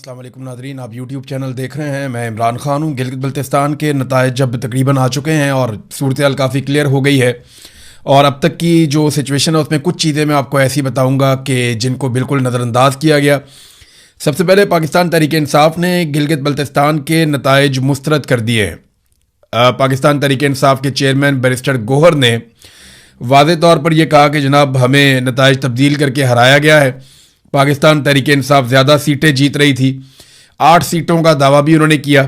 अस्सलाम वालेकुम नाज़रीन, आप यूट्यूब चैनल देख रहे हैं। मैं इमरान खान हूँ। गिलगित बल्तिस्तान के नताइज जब तकरीबन आ चुके हैं और सूरत-ए-हाल काफ़ी क्लियर हो गई है, और अब तक की जो सिचुएशन है उसमें कुछ चीज़ें मैं आपको ऐसी बताऊँगा कि जिनको बिल्कुल नज़रअंदाज किया गया। सबसे पहले पाकिस्तान तहरीक-ए-इंसाफ ने गिलगित बल्तिस्तान के नताइज मुस्तरद कर दिए हैं। पाकिस्तान तहरीक-ए-इंसाफ के चेयरमैन बैरिस्टर गोहर ने वाज़े तौर पर यह कहा कि जनाब हमें नताइज तब्दील करके हराया गया है। पाकिस्तान तहरीक-ए-इंसाफ ज़्यादा सीटें जीत रही थी। 8 सीटों का दावा भी उन्होंने किया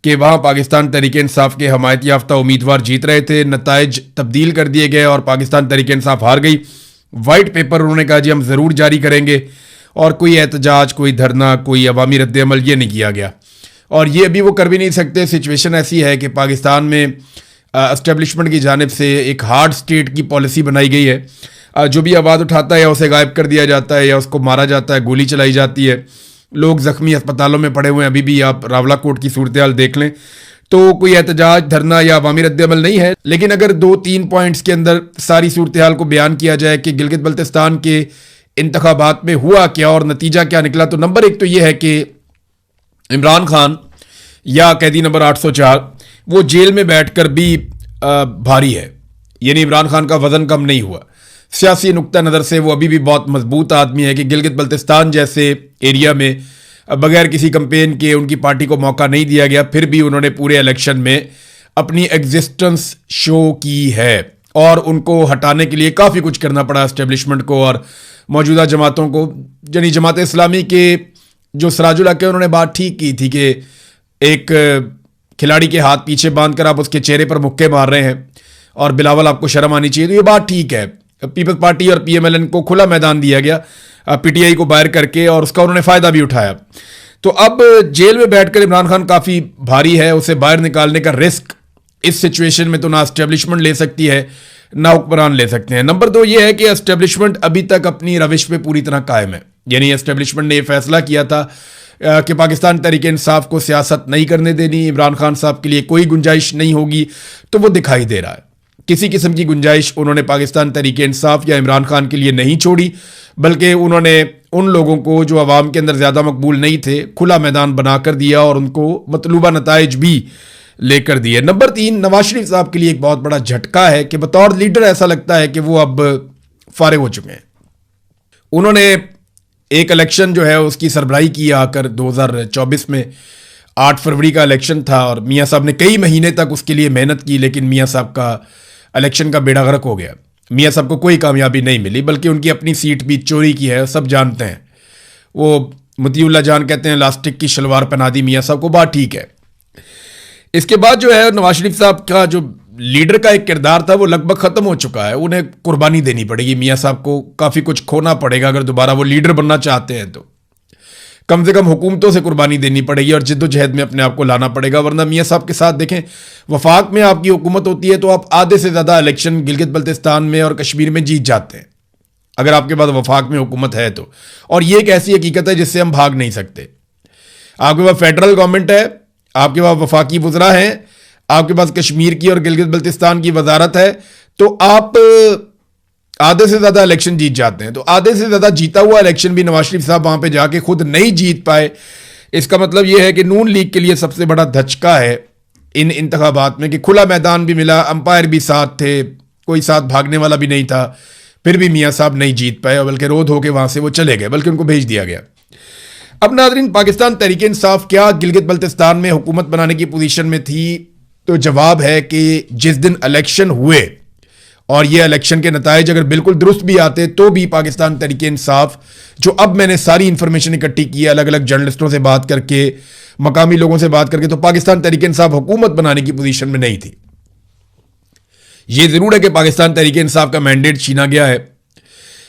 कि वहाँ पाकिस्तान तहरीक-ए-इंसाफ के हमायत याफ्ता उम्मीदवार जीत रहे थे। नताइज तब्दील कर दिए गए और पाकिस्तान तहरीक-ए-इंसाफ हार गई। वाइट पेपर उन्होंने कहा जी हम ज़रूर जारी करेंगे, और कोई एहतजाज, कोई धरना, कोई अवामी रद्द-ए-अमल ये नहीं किया गया, और ये अभी वो कर भी नहीं सकते। सिचुएशन ऐसी है कि पाकिस्तान में एस्टेब्लिशमेंट की जानिब से एक हार्ड स्टेट की पॉलिसी बनाई गई है। जो भी आवाज़ उठाता है या उसे गायब कर दिया जाता है या उसको मारा जाता है, गोली चलाई जाती है। लोग ज़ख्मी अस्पतालों में पड़े हुए हैं, अभी भी आप रावलाकोट की सूरत-ए-हाल देख लें। तो कोई एहतजाज, धरना या अवामी रद्द-ए-अमल नहीं है। लेकिन अगर 2-3 पॉइंट्स के अंदर सारी सूरत-ए-हाल को बयान किया जाए कि गिलगित बल्तिस्तान के इंतखाबात में हुआ क्या और नतीजा क्या निकला, तो नंबर 1 तो ये है कि इमरान खान या कैदी नंबर 804 वो जेल में बैठकर भी भारी है, यानी इमरान खान का वज़न कम नहीं हुआ। सियासी नुक्ता नज़र से वो अभी भी बहुत मजबूत आदमी है कि गिलगित बल्तिस्तान जैसे एरिया में बगैर किसी कंपेन के उनकी पार्टी को मौका नहीं दिया गया, फिर भी उन्होंने पूरे इलेक्शन में अपनी एग्जिस्टेंस शो की है, और उनको हटाने के लिए काफ़ी कुछ करना पड़ा एस्टेब्लिशमेंट को और मौजूदा जमातों को। यानी जमात इस्लामी के जो सराजुल हक है उन्होंने बात ठीक की थी कि एक खिलाड़ी के हाथ पीछे बांध कर आप उसके चेहरे पर मुक्के मार रहे हैं और बिलावल आपको शर्म आनी चाहिए। तो ये बात ठीक है। पीपल्स पार्टी और पीएमएलएन को खुला मैदान दिया गया पीटीआई को बाहर करके, और उसका उन्होंने फ़ायदा भी उठाया। तो अब जेल में बैठकर इमरान खान काफ़ी भारी है, उसे बाहर निकालने का रिस्क इस सिचुएशन में तो ना एस्टेब्लिशमेंट ले सकती है ना हुक्मरान ले सकते हैं। नंबर 2 ये है कि एस्टेब्लिशमेंट अभी तक अपनी रविश पे पूरी तरह कायम है। यानी एस्टेब्लिशमेंट ने यह फैसला किया था कि पाकिस्तान तहरीक-ए-इंसाफ को सियासत नहीं करने देनी, इमरान खान साहब के लिए कोई गुंजाइश नहीं होगी। तो वो दिखाई दे रहा है किसी किस्म की गुंजाइश उन्होंने पाकिस्तान तहरीक-ए-इंसाफ या इमरान खान के लिए नहीं छोड़ी, बल्कि उन्होंने उन लोगों को जो अवाम के अंदर ज़्यादा मकबूल नहीं थे खुला मैदान बनाकर दिया और उनको मतलूबा नताइज भी लेकर दिए। नंबर 3 नवाज शरीफ साहब के लिए एक बहुत बड़ा झटका है कि बतौर लीडर ऐसा लगता है कि वो अब फारिग हो चुके हैं। उन्होंने एक इलेक्शन जो है उसकी सरबराही की आकर 2024 में 8 फरवरी का इलेक्शन था, और मियाँ साहब ने कई महीने तक उसके लिए मेहनत की, लेकिन मियाँ साहब का इलेक्शन का बेड़ा गर्क हो गया। मियाँ साहब को कोई कामयाबी नहीं मिली, बल्कि उनकी अपनी सीट भी चोरी की है, सब जानते हैं। वो मतीउल्लाह जान कहते हैं लास्टिक की शलवार पहना दी मियाँ साहब को, बात ठीक है। इसके बाद जो है नवाज शरीफ साहब का जो लीडर का एक किरदार था वो लगभग ख़त्म हो चुका है। उन्हें कुर्बानी देनी पड़ेगी, मियाँ साहब को काफ़ी कुछ खोना पड़ेगा अगर दोबारा वो लीडर बनना चाहते हैं। तो कम से कम हुकूमतों से कुर्बानी देनी पड़ेगी और जिद्दोजहद में अपने आप को लाना पड़ेगा, वरना मियाँ साहब के साथ देखें वफाक में आपकी हुकूमत होती है तो आप आधे से ज़्यादा इलेक्शन गिलगित बल्तिस्तान में और कश्मीर में जीत जाते हैं अगर आपके पास वफाक में हुकूमत है तो। और ये एक ऐसी हकीकत है जिससे हम भाग नहीं सकते। आपके पास फेडरल गवर्नमेंट है, आपके पास वफाकी वज़रा हैं, आपके पास कश्मीर की और गिलगित बल्तिस्तान की वजारत है, तो आप आधे से ज़्यादा इलेक्शन जीत जाते हैं। तो आधे से ज़्यादा जीता हुआ इलेक्शन भी नवाज शरीफ साहब वहाँ पे जाके खुद नहीं जीत पाए। इसका मतलब ये है कि नून लीग के लिए सबसे बड़ा धचका है इन इंतखाबात में कि खुला मैदान भी मिला, अंपायर भी साथ थे, कोई साथ भागने वाला भी नहीं था, फिर भी मियाँ साहब नहीं जीत पाए, बल्कि रोध होकर वहाँ से वो चले गए, बल्कि उनको भेज दिया गया। अब नाज़रीन, पाकिस्तान तहरीक-ए-इंसाफ क्या गिलगित बल्तिस्तान में हुकूमत बनाने की पोजीशन में थी? तो जवाब है कि जिस दिन इलेक्शन हुए और ये इलेक्शन के नताइज अगर बिल्कुल दुरुस्त भी आते तो भी पाकिस्तान तहरीक-ए-इंसाफ, जो अब मैंने सारी इंफॉर्मेशन इकट्ठी की है अलग अलग जर्नलिस्टों से बात करके, मकामी लोगों से बात करके, तो पाकिस्तान तहरीक-ए-इंसाफ हुकूमत बनाने की पोजीशन में नहीं थी। ये जरूर है कि पाकिस्तान तहरीक-ए-इंसाफ का मैंडेट छीना गया है,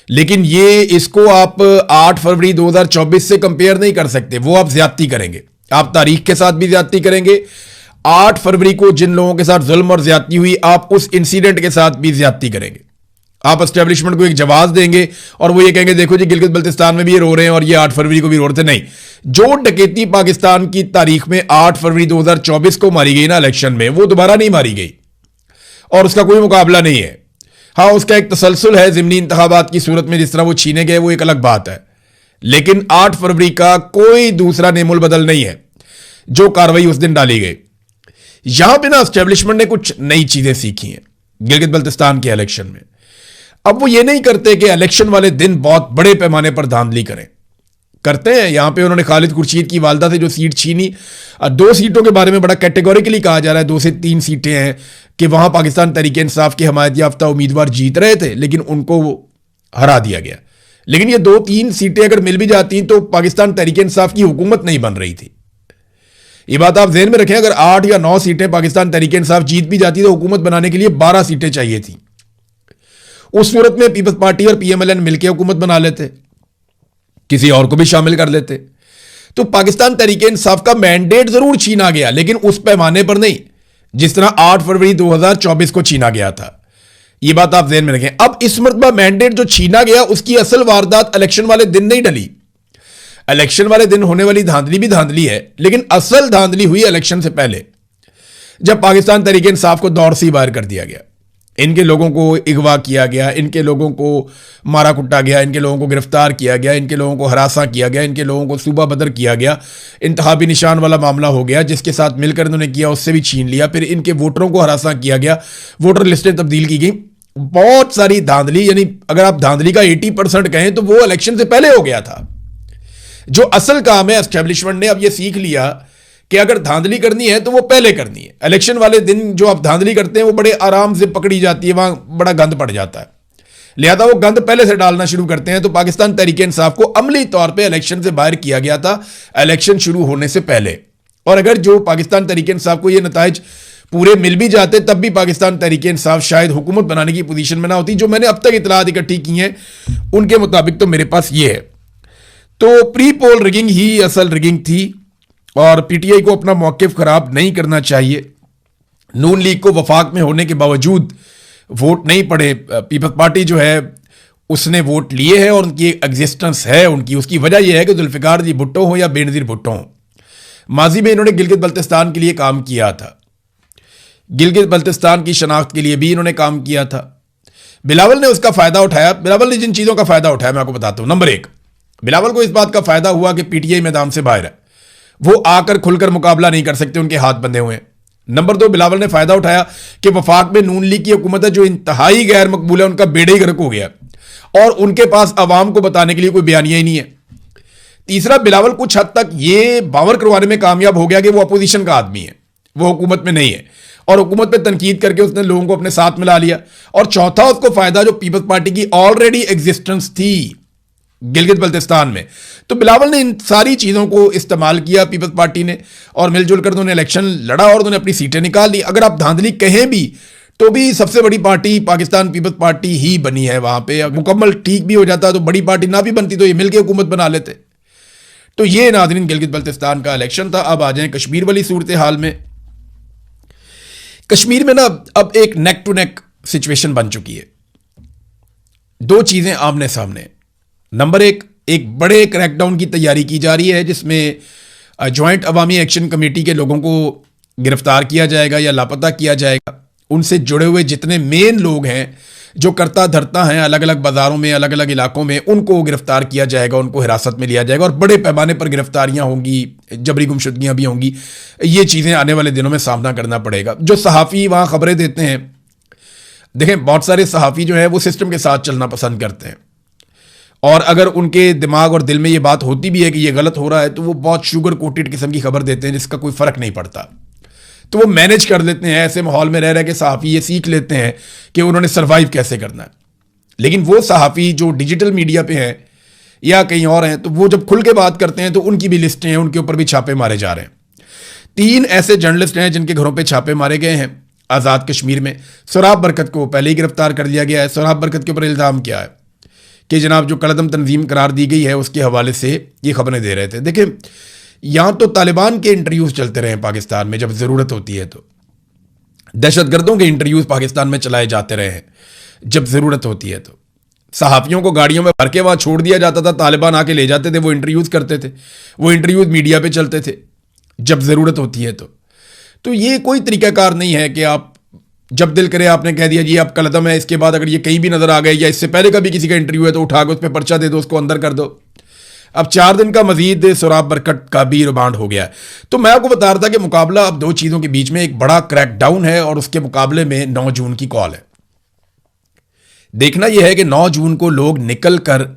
लेकिन ये इसको आप 8 फरवरी 2024 से कंपेयर नहीं कर सकते। वो आप ज्यादती करेंगे, आप तारीख के साथ भी ज्यादती करेंगे। 8 फरवरी को जिन लोगों के साथ जुल्म और ज्यादती हुई, आप उस इंसिडेंट के साथ भी ज्यादती करेंगे। आप एस्टेब्लिशमेंट को एक जवाब देंगे और वो ये कहेंगे देखो जी गिलगित बल्तिस्तान में भी ये रो रहे हैं और ये 8 फरवरी को भी रो रहे थे। नहीं, जो डकैती पाकिस्तान की तारीख में 8 फरवरी 2024 को मारी गई ना इलेक्शन में, वो दोबारा नहीं मारी गई और उसका कोई मुकाबला नहीं है। हाँ, उसका एक तसलसल है ज़िमनी इंतखाबात की सूरत में, जिस तरह वो छीने गए वो एक अलग बात है, लेकिन 8 फरवरी का कोई दूसरा नेमुल बदल नहीं है जो कार्रवाई उस दिन डाली गई। यहां पे ना एस्टेब्लिशमेंट ने कुछ नई चीजें सीखी हैं गिलगित बल्तिस्तान के इलेक्शन में। अब वो ये नहीं करते कि इलेक्शन वाले दिन बहुत बड़े पैमाने पर धांधली करें, करते हैं। यहां पे उन्होंने खालिद खुर्शीद की वालदा से जो सीट छीनी, 2 सीटों के बारे में बड़ा कैटेगोरिकली कहा जा रहा है, 2 से 3 सीटें हैं कि वहां पाकिस्तान तहरीक इंसाफ के हमायत याफ्ता उम्मीदवार जीत रहे थे लेकिन उनको हरा दिया गया। लेकिन ये 2-3 सीटें अगर मिल भी जाती तो पाकिस्तान तहरीक इंसाफ की हुकूमत नहीं बन रही थी। ये बात आप ज़हन में रखें, अगर 8 या 9 सीटें पाकिस्तान तहरीक इंसाफ जीत भी जाती तो हुकूमत बनाने के लिए 12 सीटें चाहिए थी। उस सूरत में पीपल्स पार्टी और पीएमएलएन मिलकर हुकूमत बना लेते, किसी और को भी शामिल कर लेते। तो पाकिस्तान तहरीक इंसाफ का मैंडेट जरूर छीना गया लेकिन उस पैमाने पर नहीं जिस तरह 8 फरवरी 2024 को छीना गया था। यह बात आप ज़हन में रखें। अब इस मरतबा मैंडेट जो छीना गया उसकी असल वारदात इलेक्शन वाले दिन नहीं डली। इलेक्शन वाले दिन होने वाली धांधली भी धांधली है लेकिन असल धांधली हुई इलेक्शन से पहले, जब पाकिस्तान तहरीक इंसाफ को दौर से बाहर कर दिया गया। इनके लोगों को अगवा किया गया, इनके लोगों को मारा कुटा गया, इनके लोगों को गिरफ्तार किया गया, इनके लोगों को हरासा किया गया, इनके लोगों को सूबा बदर किया गया, इंतहाबी निशान वाला मामला हो गया। जिसके साथ मिलकर इन्होंने किया उससे भी छीन लिया, फिर इनके वोटरों को हरासा किया गया, वोटर लिस्टें तब्दील की गई, बहुत सारी धांधली। यानी अगर आप धांधली का 80% कहें तो वो इलेक्शन से पहले हो गया था। जो असल काम है एस्टेब्लिशमेंट ने अब ये सीख लिया कि अगर धांधली करनी है तो वो पहले करनी है। इलेक्शन वाले दिन जो आप धांधली करते हैं वो बड़े आराम से पकड़ी जाती है, वहां बड़ा गंद पड़ जाता है, लिहाजा वो गंद पहले से डालना शुरू करते हैं। तो पाकिस्तान तहरीक इंसाफ को अमली तौर पे इलेक्शन से बाहर किया गया था इलेक्शन शुरू होने से पहले। और अगर जो पाकिस्तान तहरीक इंसाफ को ये नताइज पूरे मिल भी जाते तब भी पाकिस्तान तहरीक इंसाफ शायद हुकूमत बनाने की पोजीशन में ना होती। जो मैंने अब तक इतलात इकट्ठी की हैं उनके मुताबिक तो मेरे पास ये है। तो प्री पोल रिगिंग ही असल रिगिंग थी और पीटीआई को अपना मौक़िफ़ खराब नहीं करना चाहिए। नून लीग को वफाक में होने के बावजूद वोट नहीं पड़े। पीपल्स पार्टी जो है उसने वोट लिए हैं और उनकी एग्जिस्टेंस है उनकी। उसकी वजह यह है कि जुल्फ़िकार जी भुट्टो हो या बेनज़ीर भुट्टो हो, माजी में इन्होंने गिलगित बल्तिस्तान के लिए काम किया था, गिलगित बल्तिस्तान की शनाख्त के लिए भी इन्होंने काम किया था। बिलावल ने उसका फ़ायदा उठाया। बिलावल ने जिन चीज़ों का फ़ायदा उठाया मैं आपको बताता हूँ। नंबर 1, बिलावल को इस बात का फ़ायदा हुआ कि पीटीआई मैदान से बाहर है, वो आकर खुलकर मुकाबला नहीं कर सकते, उनके हाथ बंधे हुए हैं। नंबर 2, बिलावल ने फ़ायदा उठाया कि वफाक में नून लीग की हुकूमत है जो इंतहाई गैर मकबूल है, उनका बेड़े ही गर्क हो गया और उनके पास अवाम को बताने के लिए कोई बयानिया ही नहीं है। तीसरा, बिलावल कुछ हद तक ये बावर करवाने में कामयाब हो गया कि वो अपोजिशन का आदमी है, वो हुकूमत में नहीं है और हुकूमत पे तनकीद करके उसने लोगों को अपने साथ मिला लिया। और चौथा, उसको फ़ायदा जो पीपल्स पार्टी की ऑलरेडी एग्जिस्टेंस थी गिलगित बल्तिस्तान में। तो बिलावल ने इन सारी चीज़ों को इस्तेमाल किया पीपल्स पार्टी ने और मिलजुल कर उन्होंने इलेक्शन लड़ा और उन्होंने अपनी सीटें निकाल ली। अगर आप धांधली कहें भी तो भी सबसे बड़ी पार्टी पाकिस्तान पीपल्स पार्टी ही बनी है वहाँ पे। मुकम्मल ठीक भी हो जाता तो बड़ी पार्टी ना भी बनती तो ये मिलकर हुकूमत बना लेते। तो ये नाज़रीन गिलगित बल्तिस्तान का इलेक्शन था। अब आ जाएं कश्मीर वाली सूरत हाल में। कश्मीर में ना अब एक नेक टू नेक सिचुएशन बन चुकी है। 2 चीज़ें आमने सामने। नंबर 1, एक बड़े क्रैकडाउन की तैयारी की जा रही है जिसमें जॉइंट अवामी एक्शन कमेटी के लोगों को गिरफ्तार किया जाएगा या लापता किया जाएगा। उनसे जुड़े हुए जितने मेन लोग हैं जो करता धरता हैं अलग अलग बाज़ारों में अलग अलग इलाकों में, उनको गिरफ्तार किया जाएगा, उनको हिरासत में लिया जाएगा और बड़े पैमाने पर गिरफ्तारियां होंगी, जबरी गुमशुदगियां भी होंगी। ये चीज़ें आने वाले दिनों में सामना करना पड़ेगा। जो सहाफ़ी वहाँ खबरें देते हैं, देखें बहुत सारे सहाफ़ी जो हैं वो सिस्टम के साथ चलना पसंद करते हैं और अगर उनके दिमाग और दिल में ये बात होती भी है कि ये गलत हो रहा है तो वो बहुत शुगर कोटेड किस्म की खबर देते हैं जिसका कोई फ़र्क नहीं पड़ता। तो वो मैनेज कर लेते हैं, ऐसे माहौल में रह रहे के सहाफ़ी ये सीख लेते हैं कि उन्होंने सर्वाइव कैसे करना है। लेकिन वो सहाफ़ी जो डिजिटल मीडिया पे हैं या कहीं और हैं तो वो जब खुल के बात करते हैं तो उनकी भी लिस्टें हैं, उनके ऊपर भी छापे मारे जा रहे हैं। 3 ऐसे जर्नलिस्ट हैं जिनके घरों पर छापे मारे गए हैं आज़ाद कश्मीर में। सोराब बरकत को पहले ही गिरफ्तार कर लिया गया है। सोराब बरकत के ऊपर इल्ज़ाम क्या है कि जनाब जो कलदम तंजीम करार दी गई है उसके हवाले से ये खबरें दे रहे थे। देखिए यहाँ तो तालिबान के इंटरव्यूज़ चलते रहे पाकिस्तान में जब ज़रूरत होती है, तो दहशतगर्दों के इंटरव्यूज़ पाकिस्तान में चलाए जाते रहे हैं जब ज़रूरत होती है। तो सहाफ़ियों को गाड़ियों में भर के वहाँ छोड़ दिया जाता था, तालिबान आके ले जाते थे, वो इंटरव्यूज़ करते थे, वो इंटरव्यूज़ मीडिया पे चलते थे जब ज़रूरत होती है। तो ये कोई तरीक़ाकार नहीं है कि आप जब दिल करे आपने कह दिया जी आप कलदम है, इसके बाद अगर ये कहीं भी नज़र आ गए या इससे पहले कभी किसी का इंटरव्यू है तो उठा के उस पर पर्चा दे दो, उसको अंदर कर दो। अब 4 दिन का मजीद सोराब बरकत का भी रिमांड हो गया है। तो मैं आपको बता रहा था कि मुकाबला अब दो चीज़ों के बीच में, एक बड़ा क्रैकडाउन है और उसके मुकाबले में 9 जून की कॉल है। देखना यह है कि 9 जून को लोग निकल कर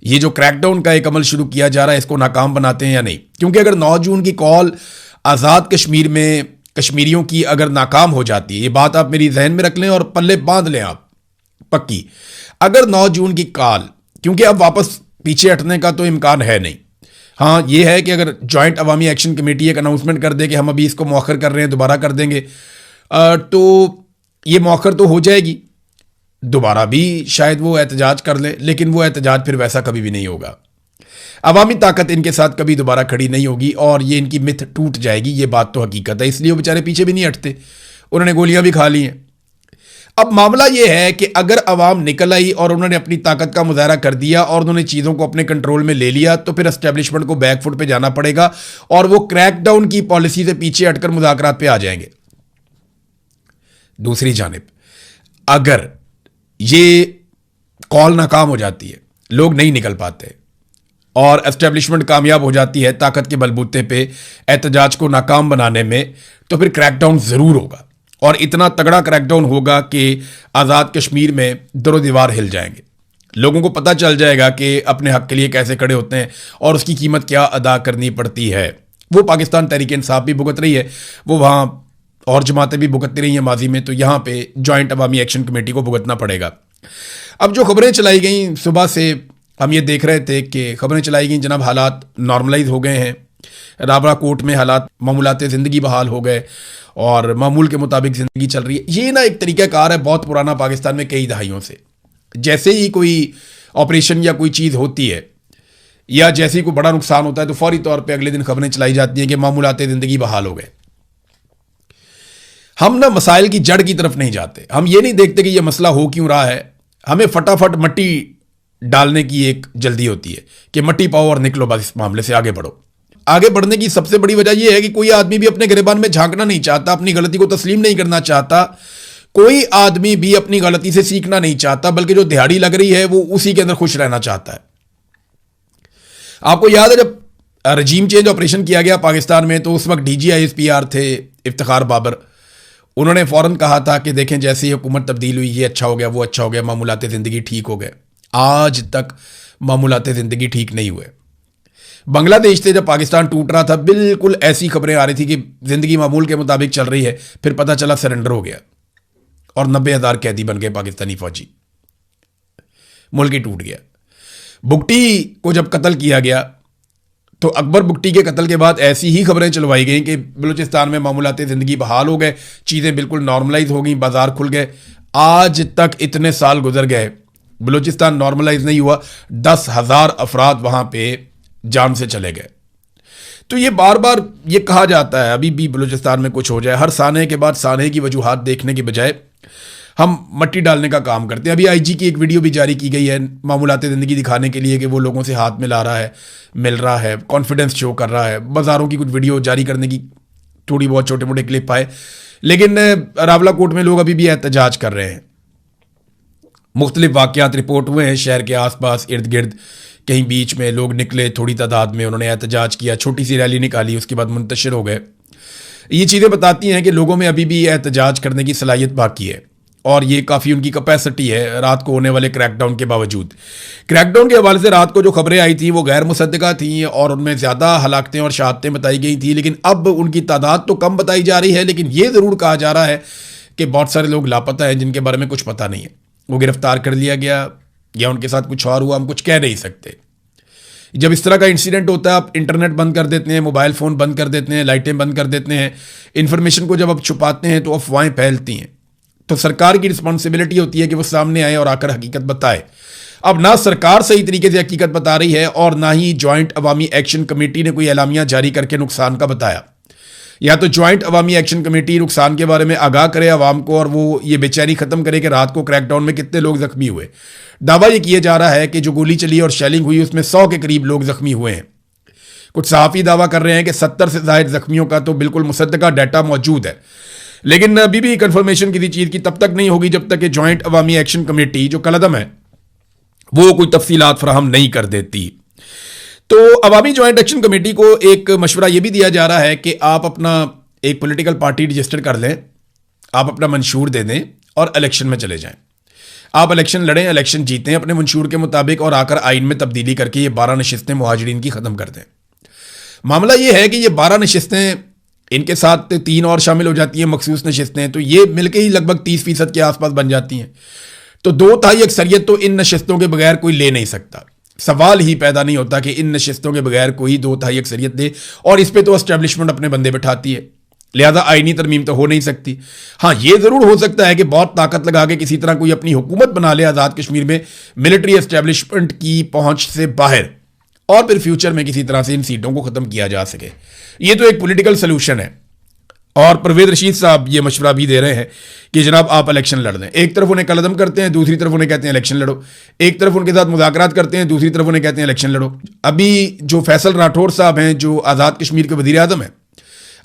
ये जो क्रैकडाउन का एक अमल शुरू किया जा रहा है इसको नाकाम बनाते हैं या नहीं। क्योंकि अगर 9 जून की कॉल आज़ाद कश्मीर में कश्मीरियों की अगर नाकाम हो जाती है, ये बात आप मेरी जहन में रख लें और पल्ले बांध लें आप पक्की, अगर 9 जून की कॉल, क्योंकि अब वापस पीछे हटने का तो इम्कान है नहीं। हाँ ये है कि अगर जॉइंट अवामी एक्शन कमेटी एक अनाउंसमेंट कर दे कि हम अभी इसको मौखर कर रहे हैं, दोबारा कर देंगे, तो ये मौखर तो हो जाएगी, दोबारा भी शायद वो एहतजाज कर ले, लेकिन वो एहतजाज फिर वैसा कभी भी नहीं होगा। अवामी ताकत इनके साथ कभी दोबारा खड़ी नहीं होगी और ये इनकी मिथ टूट जाएगी, ये बात तो हकीकत है। इसलिए वो बेचारे पीछे भी नहीं हटते, उन्होंने गोलियां भी खा ली हैं। अब मामला ये है कि अगर अवाम निकल आई और उन्होंने अपनी ताकत का मुजाहरा कर दिया और उन्होंने चीज़ों को अपने कंट्रोल में ले लिया, तो फिर एस्टेब्लिशमेंट को बैकफुट पे जाना पड़ेगा और वो क्रैकडाउन की पॉलिसी से पीछे हटकर मुज़ाकरात पे आ जाएंगे। दूसरी जानिब अगर ये कॉल नाकाम हो जाती है, लोग नहीं निकल पाते और एस्टेब्लिशमेंट कामयाब हो जाती है ताकत के बलबूते पे एहतजाज को नाकाम बनाने में, तो फिर क्रैकडाउन ज़रूर होगा और इतना तगड़ा क्रैकडाउन होगा कि आज़ाद कश्मीर में दरो दीवार हिल जाएंगे। लोगों को पता चल जाएगा कि अपने हक के लिए कैसे खड़े होते हैं और उसकी कीमत क्या अदा करनी पड़ती है। वो पाकिस्तान तहरीक इंसाफ भी भुगत रही है, वो वहाँ और जमातें भी भुगतती रही हैं माजी में, तो यहाँ पे जॉइंट अवामी एक्शन कमेटी को भुगतना पड़ेगा। अब जो खबरें चलाई गई सुबह से, हम ये देख रहे थे कि खबरें चलाई गई जनाब हालात नॉर्मलाइज हो गए हैं, राबरा कोर्ट में हालात मामूलात ज़िंदगी बहाल हो गए और मामूल के मुताबिक ज़िंदगी चल रही है। ये ना एक तरीक़ाकार है बहुत पुराना पाकिस्तान में कई दहाइयों से। जैसे ही कोई ऑपरेशन या कोई चीज़ होती है या जैसे ही कोई बड़ा नुकसान होता है तो फौरी तौर पे अगले दिन खबरें चलाई जाती हैं कि मामूलात ज़िंदगी बहाल हो गए। हम ना मसाइल की जड़ की तरफ नहीं जाते, हम ये नहीं देखते कि ये मसला हो क्यों रहा है, हमें फटाफट मट्टी डालने की एक जल्दी होती है कि मट्टी पाओ और निकलो, बस इस मामले से आगे बढ़ो। आगे बढ़ने की सबसे बड़ी वजह यह है कि कोई आदमी भी अपने गिरबान में झांकना नहीं चाहता, अपनी गलती को तस्लीम नहीं करना चाहता, कोई आदमी भी अपनी गलती से सीखना नहीं चाहता, बल्कि जो दिहाड़ी लग रही है वो उसी के अंदर खुश रहना चाहता है। आपको याद है जब रजीम चेंज ऑपरेशन किया गया पाकिस्तान में, तो उस वक्त DGISPR थे इफ्तिखार बाबर, उन्होंने फौरन कहा था कि देखें जैसे ही हुकूमत तब्दील हुई, ये अच्छा हो गया, वो अच्छा हो गया, मामूलात ज़िंदगी ठीक हो गए। आज तक मामूलात ज़िंदगी ठीक नहीं हुए। बांग्लादेश से जब पाकिस्तान टूट रहा था, बिल्कुल ऐसी खबरें आ रही थी कि ज़िंदगी मामूल के मुताबिक चल रही है, फिर पता चला सरेंडर हो गया और 90,000 कैदी बन गए पाकिस्तानी फौजी, मुल्क ही टूट गया। बुगटी को जब कत्ल किया गया तो अकबर बुगटी के कत्ल के बाद ऐसी ही खबरें चलवाई गई कि बलूचिस्तान में मामूलात ज़िंदगी बहाल हो गए, चीज़ें बिल्कुल नॉर्मलाइज हो गई, बाजार खुल गए। आज तक इतने साल गुजर गए, बलूचिस्तान नॉर्मलाइज नहीं हुआ, 10,000 अफराद वहाँ पे जान से चले गए। तो ये बार बार ये कहा जाता है अभी भी बलूचिस्तान में कुछ हो जाए, हर साने के बाद साने की वजूहात देखने की बजाय हम मट्टी डालने का काम करते हैं। अभी IG की एक वीडियो भी जारी की गई है मामूलात ज़िंदगी दिखाने के लिए कि वो लोगों से हाथ मिला रहा है, मिल रहा है, कॉन्फिडेंस शो कर रहा है। बाज़ारों की कुछ वीडियो जारी करने की थोड़ी बहुत छोटे मोटे क्लिप आए, लेकिन रावला कोट में लोग अभी भी एहतजाज कर रहे हैं। मुख्तलिफ वाक़यात रिपोर्ट हुए हैं शहर के आसपास इर्द गिर्द, कहीं बीच में लोग निकले थोड़ी तादाद में, उन्होंने एहतजाज किया, छोटी सी रैली निकाली, उसके बाद मुंतशिर हो गए। ये चीज़ें बताती हैं कि लोगों में अभी भी एहतजाज करने की सलाहियत बाकी है और ये काफ़ी उनकी कैपेसिटी है रात को होने वाले क्रैकडाउन के बावजूद। क्रैकडाउन के हवाले से रात को जो खबरें आई थी वो गैर मुसद्दका थी और उनमें ज़्यादा हलाकतें और शहादतें बताई गई थी, लेकिन अब उनकी तादाद तो कम बताई जा रही है, लेकिन ये ज़रूर कहा जा रहा है कि बहुत सारे लोग लापता हैं जिनके बारे में कुछ पता नहीं है, वो गिरफ्तार कर लिया गया या उनके साथ कुछ और हुआ, हम कुछ कह नहीं सकते। जब इस तरह का इंसिडेंट होता है, आप इंटरनेट बंद कर देते हैं, मोबाइल फ़ोन बंद कर देते हैं, लाइटें बंद कर देते हैं, इन्फॉर्मेशन को जब आप छुपाते हैं तो अफवाहें फैलती हैं। तो सरकार की रिस्पॉन्सिबिलिटी होती है कि वो सामने आए और आकर हकीकत बताए। अब ना सरकार सही तरीके से हकीकत बता रही है और ना ही जॉइंट अवामी एक्शन कमेटी ने कोई एलामिया जारी करके नुकसान का बताया। या तो जॉइंट अवामी एक्शन कमेटी नुकसान के बारे में आगाह करे आवाम को और वो ये बेचैनी ख़त्म करे कि रात को क्रैकडाउन में कितने लोग ज़ख्मी हुए। दावा ये किया जा रहा है कि जो गोली चली और शेलिंग हुई उसमें 100 के करीब लोग ज़ख्मी हुए हैं। कुछ सहाफ़ी दावा कर रहे हैं कि 70 से ज़ायद ज़ख्मियों का तो बिल्कुल मुसद्दका डाटा मौजूद है, लेकिन अभी भी कंफर्मेशन किसी चीज़ की तब तक नहीं होगी जब तक कि जॉइंट अवामी एक्शन कमेटी जो कलअदम है वो कोई तफसीलात फराहम नहीं कर देती। तो अवामी ज्वाइंट एक्शन कमेटी को एक मशवरा यह भी दिया जा रहा है कि आप अपना एक पॉलिटिकल पार्टी रजिस्टर कर लें, आप अपना मंशूर दे दें और इलेक्शन में चले जाएं। आप इलेक्शन लड़ें, इलेक्शन जीतें अपने मंशूर के मुताबिक और आकर आइन में तब्दीली करके ये 12 नशिस्तें मुहाजिरीन की ख़त्म कर दें। मामला ये है कि ये 12 नशिस्तें, इनके साथ 3 और शामिल हो जाती हैं मखसूस नशिस्तें, तो ये मिलकर ही लगभग 30% के आसपास बन जाती हैं। तो 2/3 अक्सरियत तो इन नशिस्तों के बगैर कोई ले नहीं सकता। सवाल ही पैदा नहीं होता कि इन नशिस्तों के बगैर कोई 2/3 अक्सरियत दे, और इस पर तो एस्टेब्लिशमेंट अपने बंदे बैठाती है, लिहाजा आईनी तरमीम तो हो नहीं सकती। हाँ, ये ज़रूर हो सकता है कि बहुत ताकत लगा के किसी तरह कोई अपनी हुकूमत बना ले आज़ाद कश्मीर में मिलिट्री एस्टेब्लिशमेंट की पहुंच से बाहर, और फिर फ्यूचर में किसी तरह से इन सीटों को ख़त्म किया जा सके। ये तो एक पॉलिटिकल सोल्यूशन है। और परवेज रशीद साहब ये मशवरा भी दे रहे हैं कि जनाब आप इलेक्शन लड़ दें। एक तरफ उन्हें कलदम करते हैं, दूसरी तरफ उन्हें कहते हैं इलेक्शन लड़ो। एक तरफ उनके साथ मुज़ाकरात करते हैं, दूसरी तरफ उन्हें कहते हैं इलेक्शन लड़ो। अभी जो फैसल राठौर साहब हैं, जो आज़ाद कश्मीर के वज़ीर आज़म हैं,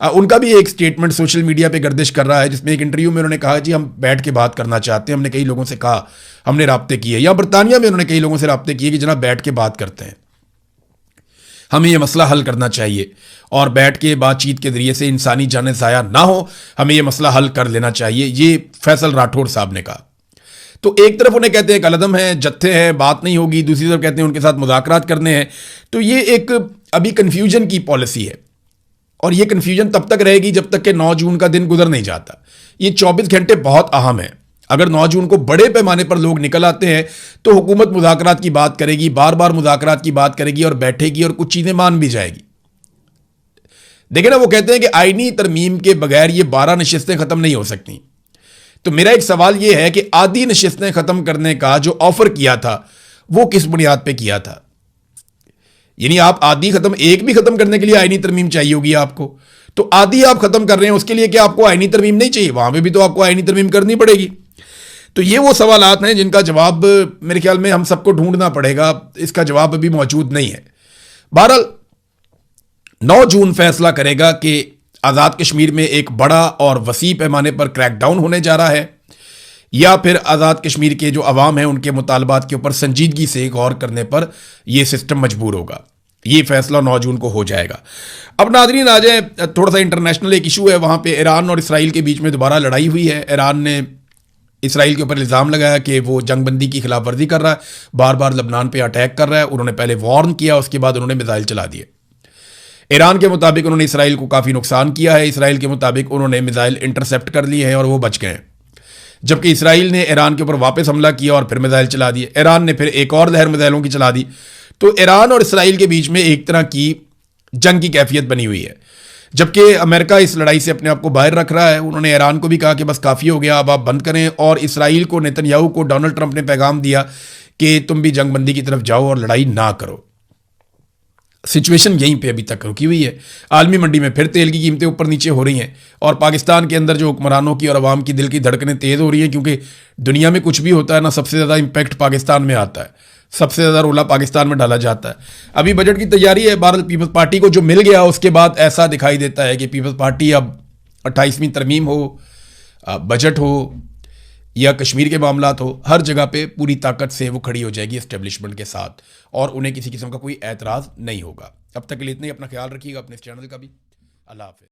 उनका भी एक स्टेटमेंट सोशल मीडिया पे गर्दिश कर रहा है, जिसमें एक इंटरव्यू में उन्होंने कहा जी हम बैठ के बात करना चाहते हैं, हमने कई लोगों से कहा, हमने राब्ते किए, या बरतानिया में उन्होंने कई लोगों से राब्ते किए कि जनाब बैठ के बात करते हैं, हमें ये मसला हल करना चाहिए, और बैठ के बातचीत के जरिए से इंसानी जानें ज़ाया ना हो, हमें ये मसला हल कर लेना चाहिए, ये फैसल राठौर साहब ने कहा। तो एक तरफ उन्हें कहते हैं कलदम है, जत्थे हैं, बात नहीं होगी, दूसरी तरफ कहते हैं उनके साथ मुज़ाकरात करने हैं। तो ये एक अभी कन्फ्यूजन की पॉलिसी है, और ये कन्फ्यूजन तब तक रहेगी जब तक कि 9 जून का दिन गुजर नहीं जाता। ये 24 घंटे बहुत अहम है। अगर 9 जून को बड़े पैमाने पर लोग निकल आते हैं तो हुकूमत मुज़ाकरात की बात करेगी, बार बार मुज़ाकरात की बात करेगी और बैठेगी और कुछ चीज़ें मान भी जाएगी। देखिए ना, वो कहते हैं कि आईनी तरमीम के बगैर ये 12 नशिस्तें ख़त्म नहीं हो सकती। तो मेरा एक सवाल ये है कि आधी नशिस्तें ख़त्म करने का जो ऑफर किया था वो किस बुनियाद पे किया था? यानी आप आधी खत्म, एक भी खत्म करने के लिए आईनी तरमीम चाहिए होगी आपको, तो आधी आप खत्म कर रहे हैं, उसके लिए क्या आपको आईनी तरमीम नहीं चाहिए? वहां पे भी तो आपको आईनी तरमीम करनी पड़ेगी। तो ये वो सवालात हैं जिनका जवाब मेरे ख्याल में हम सबको ढूंढना पड़ेगा, इसका जवाब अभी मौजूद नहीं है। बहरहाल 9 जून फैसला करेगा कि आज़ाद कश्मीर में एक बड़ा और वसी पैमाने पर क्रैकडाउन होने जा रहा है, या फिर आज़ाद कश्मीर के जो अवाम हैं उनके मुतालबात के ऊपर संजीदगी से गौर करने पर यह सिस्टम मजबूर होगा। ये फैसला 9 जून को हो जाएगा। अब नाज़रीन आ जाए, थोड़ा सा इंटरनेशनल एक इशू है, वहाँ पे ईरान और इसराइल के बीच में दोबारा लड़ाई हुई है। ईरान ने इसराइल के ऊपर इल्ज़ाम लगाया कि वो जंगबंदी की खिलाफ वर्जी कर रहा है, बार बार लबनान पे अटैक कर रहा है। उन्होंने पहले वार्न किया, उसके बाद उन्होंने मिसाइल चला दिए। ईरान के मुताबिक उन्होंने इसराइल को काफ़ी नुकसान किया है, इसराइल के मुताबिक उन्होंने मिसाइल इंटरसेप्ट कर लिए हैं और वो बच गए हैं, जबकि इसराइल ने ईरान के ऊपर वापस हमला किया और फिर मिसाइल चला दिए। ईरान ने फिर एक और लहर मिसाइलों की चला दी। तो ईरान और इसराइल के बीच में एक तरह की जंग की कैफियत बनी हुई है, जबकि अमेरिका इस लड़ाई से अपने आप को बाहर रख रहा है। उन्होंने ईरान को भी कहा कि बस काफ़ी हो गया, अब आप बंद करें, और इसराइल को, नेतन्याहू को डोनाल्ड ट्रंप ने पैगाम दिया कि तुम भी जंगबंदी की तरफ जाओ और लड़ाई ना करो। सिचुएशन यहीं पे अभी तक रुकी हुई है। आलमी मंडी में फिर तेल की कीमतें ऊपर नीचे हो रही हैं, और पाकिस्तान के अंदर जो हुक्मरानों की और अवाम की दिल की धड़कनें तेज़ हो रही हैं, क्योंकि दुनिया में कुछ भी होता है ना, सबसे ज़्यादा इम्पैक्ट पाकिस्तान में आता है, सबसे ज़्यादा रोला पाकिस्तान में डाला जाता है। अभी बजट की तैयारी है, भारत पीपल्स पार्टी को जो मिल गया उसके बाद ऐसा दिखाई देता है कि पीपल्स पार्टी अब 28वीं तरमीम हो, बजट हो या कश्मीर के मामलात हो, हर जगह पे पूरी ताकत से वो खड़ी हो जाएगी एस्टेब्लिशमेंट के साथ, और उन्हें किसी किस्म का कोई एतराज़ नहीं होगा। अब तक के लिए इतना ही। अपना ख्याल रखिएगा, अपने इस चैनल का भी। अल्लाह हाफ़िज़।